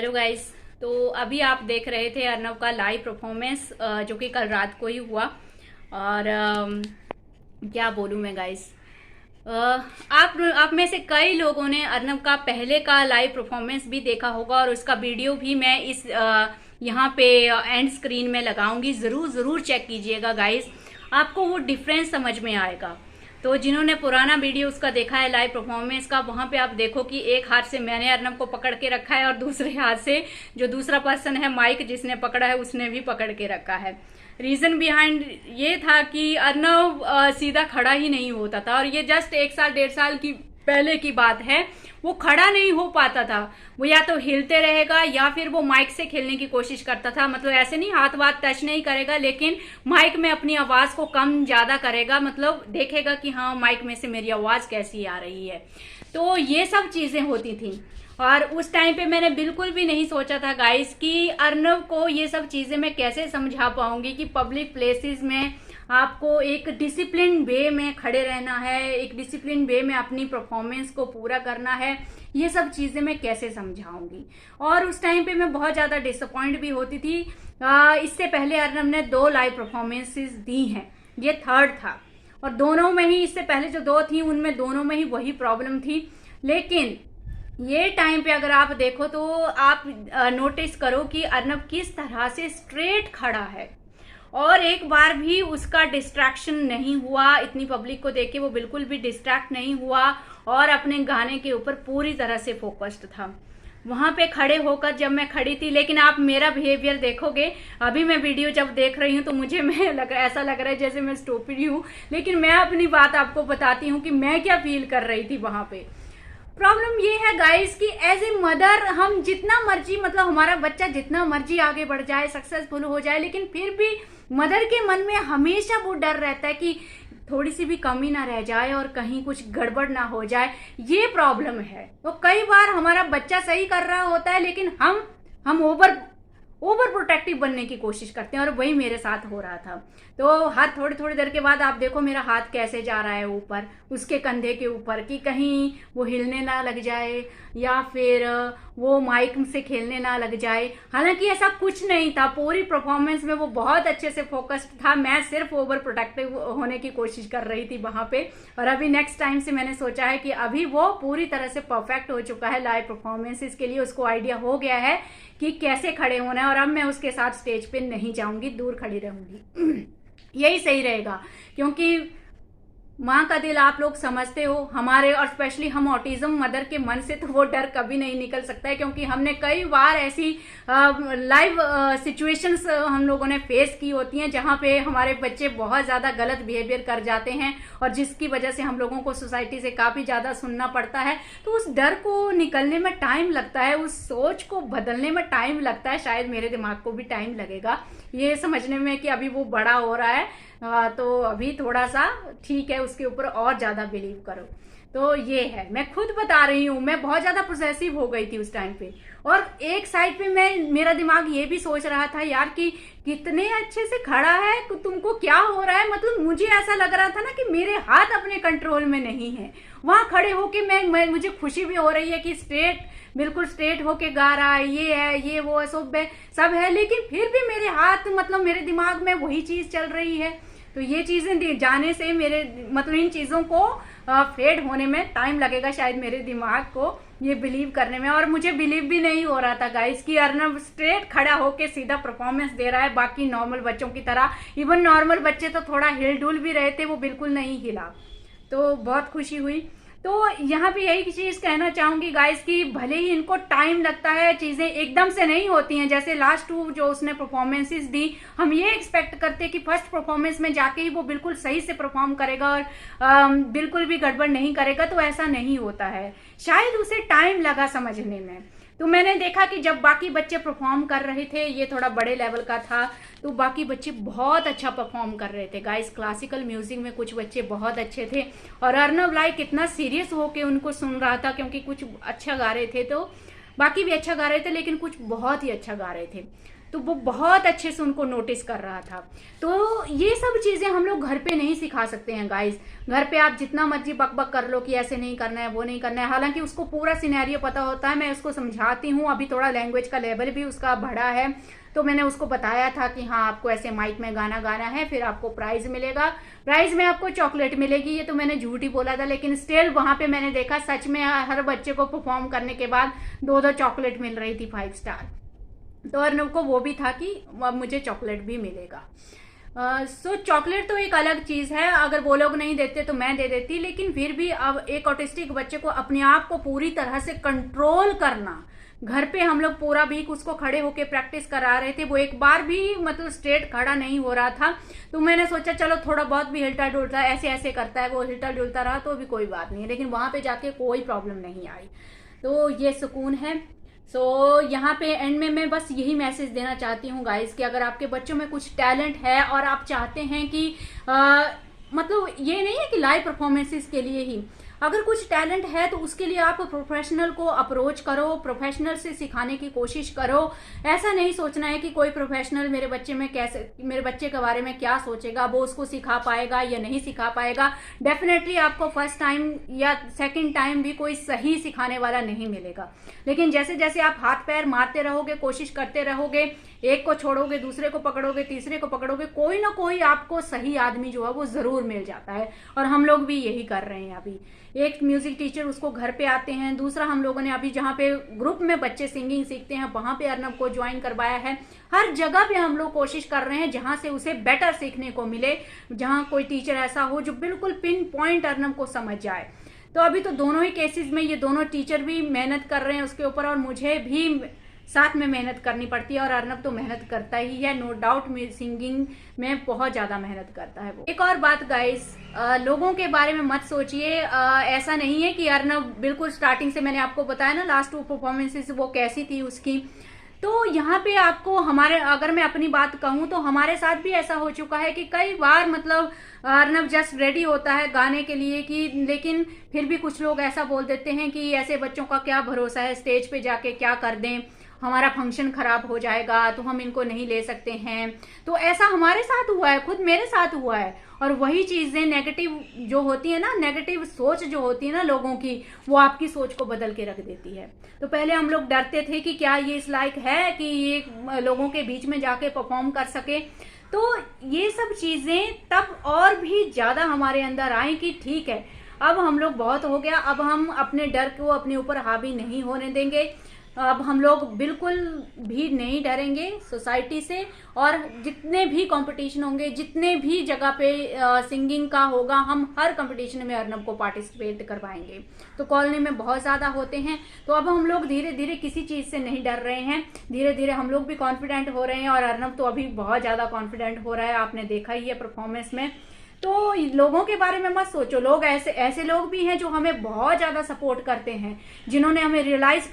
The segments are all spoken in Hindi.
Hello guys. तो अभी आप देख रहे थे अर्नव का लाइव परफॉर्मेंस जो कि कल रात को ही हुआ। और क्या बोलूँ मैं गाइस। आप में से कई लोगों ने अर्नव का पहले का लाइव परफॉर्मेंस भी देखा होगा और उसका वीडियो भी मैं इस यहाँ पे एंड स्क्रीन में लगाऊंगी। ज़रूर चेक कीजिएगा गाइस, आपको वो डिफरेंस समझ में आएगा। तो जिन्होंने पुराना वीडियो उसका देखा है लाइव परफॉर्मेंस का, वहां पे आप देखो कि एक हाथ से मैंने अर्नव को पकड़ के रखा है और दूसरे हाथ से जो दूसरा पर्सन है माइक जिसने पकड़ा है उसने भी पकड़ के रखा है। रीजन बिहाइंड ये था कि अर्नव सीधा खड़ा ही नहीं होता था और ये जस्ट 1 साल 1.5 साल की पहले की बात है। वो खड़ा नहीं हो पाता था, वो या तो हिलते रहेगा या फिर वो माइक से खेलने की कोशिश करता था। मतलब ऐसे नहीं हाथ वाथ टच नहीं करेगा, लेकिन माइक में अपनी आवाज को कम ज्यादा करेगा। मतलब देखेगा कि हाँ माइक में से मेरी आवाज कैसी आ रही है। तो ये सब चीजें होती थी और उस टाइम पे मैंने बिल्कुल भी नहीं सोचा था गाइस कि अर्नव को ये सब चीजें मैं कैसे समझा पाऊंगी कि पब्लिक प्लेसेस में आपको एक डिसिप्लिन वे में खड़े रहना है, एक डिसिप्लिन वे में अपनी परफॉर्मेंस को पूरा करना है। ये सब चीजें मैं कैसे समझाऊंगी। और उस टाइम पे मैं बहुत ज्यादा डिसअपॉइंट भी होती थी। इससे पहले अर्नव ने 2 लाइव परफॉर्मेंसेस दी हैं, ये 3rd था और दोनों में ही, इससे पहले जो 2 थी उनमें दोनों में ही वही प्रॉब्लम थी। लेकिन ये टाइम पे अगर आप देखो तो आप नोटिस करो कि अर्नव किस तरह से स्ट्रेट खड़ा है और एक बार भी उसका डिस्ट्रैक्शन नहीं हुआ। इतनी पब्लिक को देख के वो बिल्कुल भी डिस्ट्रैक्ट नहीं हुआ और अपने गाने के ऊपर पूरी तरह से फोकस्ड था। वहां पे खड़े होकर जब मैं खड़ी थी, लेकिन आप मेरा बिहेवियर देखोगे, अभी मैं वीडियो जब देख रही हूँ तो मुझे ऐसा लग रहा है जैसे मैं स्टूपिड हूँ, लेकिन मैं अपनी बात आपको बताती हूँ कि मैं क्या फील कर रही थी वहां पे। प्रॉब्लम ये है गाइस कि एज ए मदर हम जितना मर्जी, मतलब हमारा बच्चा जितना मर्जी आगे बढ़ जाए, सक्सेसफुल हो जाए, लेकिन फिर भी मदर के मन में हमेशा वो डर रहता है कि थोड़ी सी भी कमी ना रह जाए और कहीं कुछ गड़बड़ ना हो जाए। ये प्रॉब्लम है। तो कई बार हमारा बच्चा सही कर रहा होता है लेकिन हम ओवर प्रोटेक्टिव बनने की कोशिश करते हैं और वही मेरे साथ हो रहा था। तो हाथ थोड़ी देर के बाद आप देखो मेरा हाथ कैसे जा रहा है ऊपर उसके कंधे के ऊपर कि कहीं वो हिलने ना लग जाए या फिर वो माइक से खेलने ना लग जाए। हालांकि ऐसा कुछ नहीं था, पूरी परफॉर्मेंस में वो बहुत अच्छे से फोकस्ड था। मैं सिर्फ ओवर प्रोटेक्टिव होने की कोशिश कर रही थी वहां पे। और अभी नेक्स्ट टाइम से मैंने सोचा है कि अभी वो पूरी तरह से परफेक्ट हो चुका है लाइव परफॉर्मेंसेस के लिए, उसको आइडिया हो गया है कि कैसे खड़े होना है और अब मैं उसके साथ स्टेज पे नहीं जाऊंगी, दूर खड़ी रहूंगी। यही सही रहेगा क्योंकि माँ का दिल आप लोग समझते हो हमारे, और स्पेशली हम ऑटिज्म मदर के मन से तो वो डर कभी नहीं निकल सकता है क्योंकि हमने कई बार ऐसी लाइव सिचुएशंस हम लोगों ने फेस की होती हैं जहाँ पे हमारे बच्चे बहुत ज्यादा गलत बिहेवियर कर जाते हैं और जिसकी वजह से हम लोगों को सोसाइटी से काफी ज्यादा सुनना पड़ता है। तो उस डर को निकलने में टाइम लगता है, उस सोच को बदलने में टाइम लगता है। शायद मेरे दिमाग को भी टाइम लगेगा ये समझने में कि अभी वो बड़ा हो रहा है, तो अभी थोड़ा सा ठीक है, उसके ऊपर और ज्यादा बिलीव करो। तो ये है, मैं खुद बता रही हूँ, मैं बहुत ज्यादा पोसेसिव हो गई थी उस टाइम पे। और एक साइड पे मेरा दिमाग ये भी सोच रहा था यार कि कितने अच्छे से खड़ा है, तुमको क्या हो रहा है। मतलब मुझे ऐसा लग रहा था ना कि मेरे हाथ अपने कंट्रोल में नहीं है। वहां खड़े होके मुझे खुशी भी हो रही है कि बिल्कुल स्ट्रेट होके गा रहा है, ये है, ये वो है, सब है, लेकिन फिर भी मेरे हाथ, मतलब मेरे दिमाग में वही चीज चल रही है। तो ये चीजें जाने से मेरे, मतलब इन चीजों को फेड होने में टाइम लगेगा शायद मेरे दिमाग को ये बिलीव करने में। और मुझे बिलीव भी नहीं हो रहा था गाइस कि अर्नव स्ट्रेट खड़ा होके सीधा परफॉर्मेंस दे रहा है बाकी नॉर्मल बच्चों की तरह। इवन नॉर्मल बच्चे तो थोड़ा हिल डुल भी रहे थे, वो बिल्कुल नहीं हिला। तो बहुत खुशी हुई। तो यहाँ पे यही चीज कहना चाहूंगी गाइस कि भले ही इनको टाइम लगता है, चीजें एकदम से नहीं होती हैं। जैसे लास्ट 2 जो उसने परफॉर्मेंसेस दी, हम ये एक्सपेक्ट करते हैं कि फर्स्ट परफॉर्मेंस में जाके ही वो बिल्कुल सही से परफॉर्म करेगा और बिल्कुल भी गड़बड़ नहीं करेगा, तो ऐसा नहीं होता है। शायद उसे टाइम लगा समझने में। तो मैंने देखा कि जब बाकी बच्चे परफॉर्म कर रहे थे, ये थोड़ा बड़े लेवल का था, तो बाकी बच्चे बहुत अच्छा परफॉर्म कर रहे थे गाइस। क्लासिकल म्यूजिक में कुछ बच्चे बहुत अच्छे थे और अर्नव लाइक इतना सीरियस होके उनको सुन रहा था क्योंकि कुछ अच्छा गा रहे थे, तो बाकी भी अच्छा गा रहे थे लेकिन कुछ बहुत ही अच्छा गा रहे थे। तो वो बहुत अच्छे से उनको नोटिस कर रहा था। तो ये सब चीज़ें हम लोग घर पे नहीं सिखा सकते हैं गाइज। घर पे आप जितना मर्जी बक कर लो कि ऐसे नहीं करना है, वो नहीं करना है, हालांकि उसको पूरा सिनेरियो पता होता है। मैं उसको समझाती हूँ, अभी थोड़ा लैंग्वेज का लेवल भी उसका बढ़ा है, तो मैंने उसको बताया था कि हाँ आपको ऐसे माइक में गाना गाना है, फिर आपको प्राइज मिलेगा, प्राइज में आपको चॉकलेट मिलेगी। ये तो मैंने झूठ ही बोला था, लेकिन स्टिल वहां पे मैंने देखा सच में हर बच्चे को परफॉर्म करने के बाद 2-2 चॉकलेट मिल रही थी 5 स्टार। तो अर्नव को वो भी था कि अब मुझे चॉकलेट भी मिलेगा। सो चॉकलेट तो एक अलग चीज है, अगर वो लोग नहीं देते तो मैं दे देती, लेकिन फिर भी अब एक ऑटिस्टिक बच्चे को अपने आप को पूरी तरह से कंट्रोल करना, घर पे हम लोग पूरा वीक उसको खड़े होके प्रैक्टिस करा रहे थे, वो एक बार भी मतलब स्ट्रेट खड़ा नहीं हो रहा था। तो मैंने सोचा चलो थोड़ा बहुत भी हिलता डुलता ऐसे ऐसे करता है, वो हिलता डुलता रहा तो भी कोई बात नहीं है, लेकिन वहां पे जाके कोई प्रॉब्लम नहीं आई, तो ये सुकून है। सो यहाँ पे एंड में मैं बस यही मैसेज देना चाहती हूँ गाइस कि अगर आपके बच्चों में कुछ टैलेंट है और आप चाहते हैं कि मतलब ये नहीं है कि लाइव परफॉर्मेंसेस के लिए ही, अगर कुछ टैलेंट है तो उसके लिए आप प्रोफेशनल को अप्रोच करो, प्रोफेशनल से सिखाने की कोशिश करो। ऐसा नहीं सोचना है कि कोई प्रोफेशनल मेरे बच्चे में कैसे, मेरे बच्चे के बारे में क्या सोचेगा, वो उसको सिखा पाएगा या नहीं सिखा पाएगा। डेफिनेटली आपको फर्स्ट टाइम या सेकंड टाइम भी कोई सही सिखाने वाला नहीं मिलेगा, लेकिन जैसे जैसे आप हाथ पैर मारते रहोगे, कोशिश करते रहोगे, एक को छोड़ोगे, दूसरे को पकड़ोगे, तीसरे को पकड़ोगे, कोई ना कोई आपको सही आदमी जो है वो जरूर मिल जाता है। और हम लोग भी यही कर रहे हैं। अभी एक म्यूजिक टीचर उसको घर पे आते हैं, दूसरा हम लोगों ने अभी जहाँ पे ग्रुप में बच्चे सिंगिंग सीखते हैं वहां पे अर्नव को ज्वाइन करवाया है। हर जगह पे हम लोग कोशिश कर रहे हैं जहां से उसे बेटर सीखने को मिले, जहां कोई टीचर ऐसा हो जो बिल्कुल पिन पॉइंट अर्नव को समझ जाए। तो अभी तो दोनों ही केसेस में ये दोनों टीचर भी मेहनत कर रहे हैं उसके ऊपर, और मुझे भी साथ में मेहनत करनी पड़ती है। और अर्नव तो मेहनत करता ही है, नो डाउट सिंगिंग में बहुत ज्यादा मेहनत करता है वो। एक और बात गाइस, लोगों के बारे में मत सोचिए। ऐसा नहीं है कि अर्नव बिल्कुल स्टार्टिंग से, मैंने आपको बताया ना लास्ट 2 परफॉर्मेंसेस वो कैसी थी उसकी, तो यहाँ पे आपको हमारे, अगर मैं अपनी बात कहूँ तो हमारे साथ भी ऐसा हो चुका है कि कई बार मतलब अर्नव जस्ट रेडी होता है गाने के लिए कि, लेकिन फिर भी कुछ लोग ऐसा बोल देते हैं कि ऐसे बच्चों का क्या भरोसा है, स्टेज पे जाके क्या कर दें, हमारा फंक्शन खराब हो जाएगा तो हम इनको नहीं ले सकते हैं। तो ऐसा हमारे साथ हुआ है, खुद मेरे साथ हुआ है। और वही चीजें नेगेटिव जो होती है ना, नेगेटिव सोच जो होती है ना लोगों की, वो आपकी सोच को बदल के रख देती है। तो पहले हम लोग डरते थे कि क्या ये इस लायक है कि ये लोगों के बीच में जाके परफॉर्म कर सके। तो ये सब चीजें तब और भी ज्यादा हमारे अंदर आई कि ठीक है अब हम लोग बहुत हो गया, अब हम अपने डर को अपने ऊपर हावी नहीं होने देंगे, अब हम लोग बिल्कुल भी नहीं डरेंगे सोसाइटी से। और जितने भी कंपटीशन होंगे, जितने भी जगह पे सिंगिंग का होगा, हम हर कंपटीशन में अर्नव को पार्टिसिपेट करवाएंगे। तो कॉलोनी में बहुत ज्यादा होते हैं, तो अब हम लोग धीरे धीरे किसी चीज से नहीं डर रहे हैं, धीरे धीरे हम लोग भी कॉन्फिडेंट हो रहे हैं। और अर्नव तो अभी बहुत ज्यादा कॉन्फिडेंट हो रहा है, आपने देखा ही है परफॉर्मेंस में। तो लोगों के बारे में मत सोचो, लोग ऐसे लोग भी हैं जो हमें बहुत ज्यादा सपोर्ट करते हैं, जिन्होंने हमें रियलाइज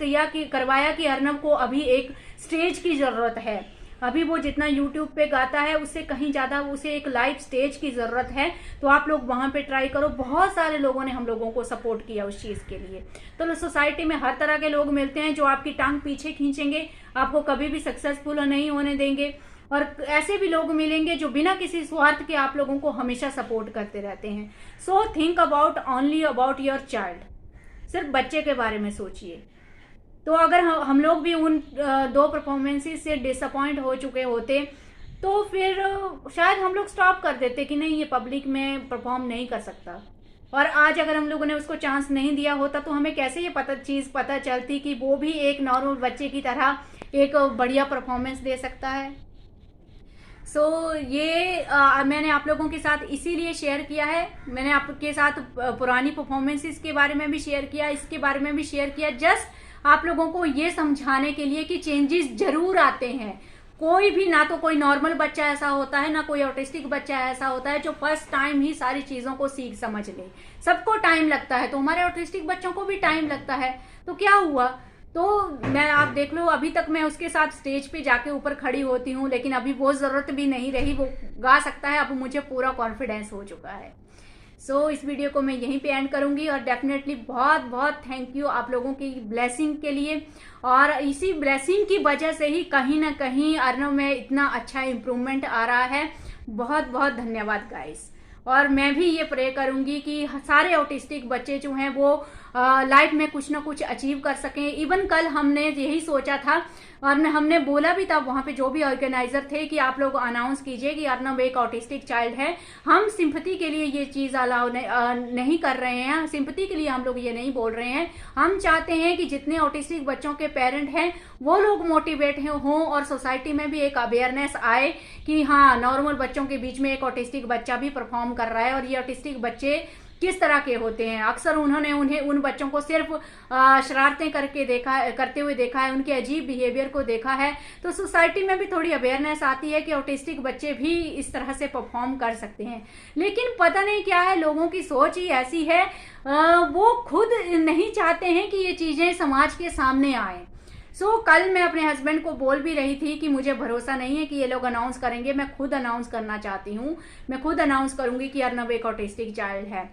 करवाया कि अर्नव को अभी एक स्टेज की जरूरत है। अभी वो जितना यूट्यूब पे गाता है उससे कहीं ज्यादा उसे एक लाइव स्टेज की जरूरत है। तो आप लोग वहां पे ट्राई करो। बहुत सारे लोगों ने हम लोगों को सपोर्ट किया उस चीज के लिए। तो सोसाइटी में हर तरह के लोग मिलते हैं जो आपकी टांग पीछे खींचेंगे, आपको कभी भी सक्सेसफुल नहीं होने देंगे। और ऐसे भी लोग मिलेंगे जो बिना किसी स्वार्थ के आप लोगों को हमेशा सपोर्ट करते रहते हैं। So think about only about your child, सिर्फ बच्चे के बारे में सोचिए। तो अगर हम लोग भी उन 2 परफॉर्मेंसेस से डिसअपॉइंट हो चुके होते तो फिर शायद हम लोग स्टॉप कर देते कि नहीं ये पब्लिक में परफॉर्म नहीं कर सकता। और आज अगर हम लोगों ने उसको चांस नहीं दिया होता तो हमें कैसे ये चीज पता चलती कि वो भी एक नॉर्मल बच्चे की तरह एक बढ़िया परफॉर्मेंस दे सकता है। सो ये मैंने आप लोगों के साथ इसीलिए शेयर किया है। मैंने आपके साथ पुरानी परफॉर्मेंसेस के बारे में भी शेयर किया, इसके बारे में भी शेयर किया, जस्ट आप लोगों को ये समझाने के लिए कि चेंजेस जरूर आते हैं। कोई भी, ना तो कोई नॉर्मल बच्चा ऐसा होता है, ना कोई ऑटिस्टिक बच्चा ऐसा होता है जो फर्स्ट टाइम ही सारी चीजों को सीख समझ ले। सबको टाइम लगता है, तो हमारे ऑटिस्टिक बच्चों को भी टाइम लगता है। तो क्या हुआ, तो मैं, आप देख लो, अभी तक मैं उसके साथ स्टेज पे जाके ऊपर खड़ी होती हूँ, लेकिन अभी वो जरूरत भी नहीं रही, वो गा सकता है, अब मुझे पूरा कॉन्फिडेंस हो चुका है। सो इस वीडियो को मैं यहीं पे एंड करूंगी और डेफिनेटली बहुत बहुत थैंक यू आप लोगों की ब्लेसिंग के लिए। और इसी ब्लेसिंग की वजह से ही कहीं ना कहीं अर्नव में इतना अच्छा इम्प्रूवमेंट आ रहा है। बहुत बहुत धन्यवाद गाइस। और मैं भी ये प्रे करूंगी कि सारे ऑटिस्टिक बच्चे जो हैं वो लाइफ में कुछ ना कुछ अचीव कर सकें। इवन कल हमने यही सोचा था और हमने बोला भी था वहाँ पे जो भी ऑर्गेनाइजर थे कि आप लोग अनाउंस कीजिए कि अर्नव एक ऑटिस्टिक चाइल्ड है। हम सिंपैथी के लिए ये चीज़ अलाउ नहीं कर रहे हैं, सिंपैथी के लिए हम लोग ये नहीं बोल रहे हैं। हम चाहते हैं कि जितने ऑटिस्टिक बच्चों के पेरेंट हैं वो लोग मोटिवेट हों और सोसाइटी में भी एक अवेयरनेस आए कि हाँ, नॉर्मल बच्चों के बीच में एक ऑटिस्टिक बच्चा भी परफॉर्म कर रहा है और ये ऑटिस्टिक बच्चे किस तरह के होते हैं। अक्सर उन्होंने उन बच्चों को सिर्फ शरारतें करते हुए देखा है, उनके अजीब बिहेवियर को देखा है। तो सोसाइटी में भी थोड़ी अवेयरनेस आती है कि ऑटिस्टिक बच्चे भी इस तरह से परफॉर्म कर सकते हैं। लेकिन पता नहीं क्या है, लोगों की सोच ही ऐसी है, वो खुद नहीं चाहते हैं कि ये चीजें समाज के सामने आए। कल मैं अपने हस्बैंड को बोल भी रही थी कि मुझे भरोसा नहीं है कि ये लोग अनाउंस करेंगे, मैं खुद अनाउंस करना चाहती हूँ, मैं खुद अनाउंस करूंगी कि अर्नव एक ऑटिस्टिक चाइल्ड है।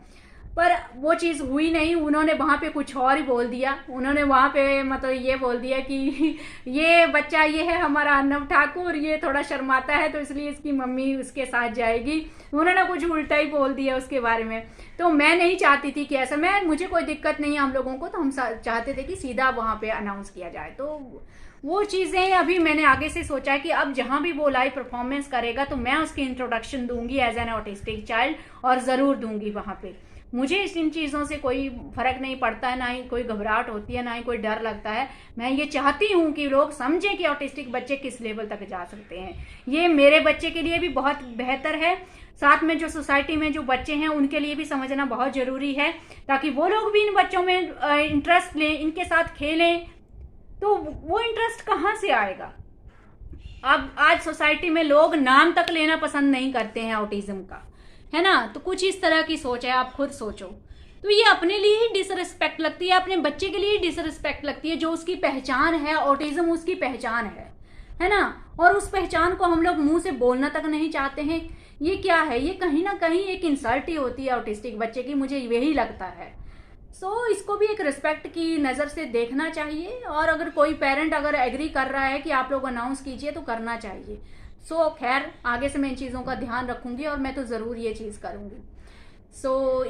पर वो चीज़ हुई नहीं, उन्होंने वहाँ पे कुछ और ही बोल दिया। उन्होंने वहाँ पे मतलब ये बोल दिया कि ये बच्चा ये है हमारा अर्नव ठाकुर, ये थोड़ा शर्माता है तो इसलिए इसकी मम्मी उसके साथ जाएगी। उन्होंने कुछ उल्टा ही बोल दिया उसके बारे में। तो मैं नहीं चाहती थी कि ऐसा, मुझे कोई दिक्कत नहीं है हम लोगों को, तो हम चाहते थे कि सीधा वहाँ पे अनाउंस किया जाए। तो वो चीज़ें अभी मैंने आगे से सोचा है कि अब जहाँ भी वो लाइव परफॉर्मेंस करेगा तो मैं उसकी इंट्रोडक्शन दूंगी एज एन ऑटिस्टिक चाइल्ड, और ज़रूर दूंगी वहाँ पे। मुझे इन चीज़ों से कोई फर्क नहीं पड़ता है, ना ही कोई घबराहट होती है, ना ही कोई डर लगता है। मैं ये चाहती हूँ कि लोग समझें कि ऑटिस्टिक बच्चे किस लेवल तक जा सकते हैं। ये मेरे बच्चे के लिए भी बहुत बेहतर है, साथ में जो सोसाइटी में जो बच्चे हैं उनके लिए भी समझना बहुत ज़रूरी है, ताकि वो लोग भी इन बच्चों में इंटरेस्ट लें, इनके साथ खेलें। तो वो इंटरेस्ट कहाँ से आएगा? अब आज सोसाइटी में लोग नाम तक लेना पसंद नहीं करते हैं ऑटिज्म का, है ना। तो कुछ इस तरह की सोच है, आप खुद सोचो। तो ये अपने लिए ही डिसरिस्पेक्ट लगती है, अपने बच्चे के लिए ही डिसरिस्पेक्ट लगती है, जो उसकी पहचान है, ऑटिज्म उसकी पहचान है ना। और उस पहचान को हम लोग मुंह से बोलना तक नहीं चाहते हैं। ये क्या है? ये कहीं ना कहीं एक इंसल्ट ही होती है ऑटिस्टिक बच्चे की, मुझे यही लगता है। इसको भी एक रिस्पेक्ट की नज़र से देखना चाहिए। और अगर कोई पेरेंट अगर एग्री कर रहा है कि आप लोग अनाउंस कीजिए तो करना चाहिए। खैर, आगे से मैं इन चीज़ों का ध्यान रखूंगी और मैं तो ज़रूर ये चीज़ करूंगी।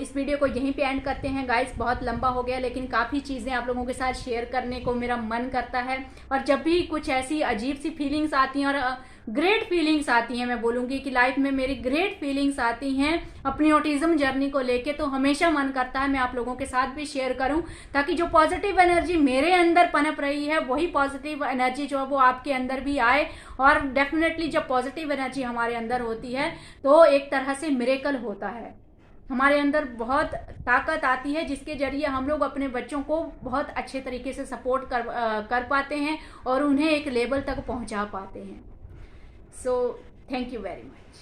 इस वीडियो को यहीं पे एंड करते हैं गाइस। बहुत लंबा हो गया, लेकिन काफ़ी चीज़ें आप लोगों के साथ शेयर करने को मेरा मन करता है। और जब भी कुछ ऐसी अजीब सी फीलिंग्स आती हैं और ग्रेट फीलिंग्स आती हैं, मैं बोलूँगी कि लाइफ में मेरी ग्रेट फीलिंग्स आती हैं अपनी ऑटिज्म जर्नी को लेके, तो हमेशा मन करता है मैं आप लोगों के साथ भी शेयर करूं, ताकि जो पॉजिटिव एनर्जी मेरे अंदर पनप रही है वही पॉजिटिव एनर्जी जो है वो आपके अंदर भी आए। और डेफिनेटली जब पॉजिटिव एनर्जी हमारे अंदर होती है तो एक तरह से मिरेकल होता है, हमारे अंदर बहुत ताकत आती है, जिसके जरिए हम लोग अपने बच्चों को बहुत अच्छे तरीके से सपोर्ट कर पाते हैं और उन्हें एक लेवल तक पहुंचा पाते हैं। Thank you very much.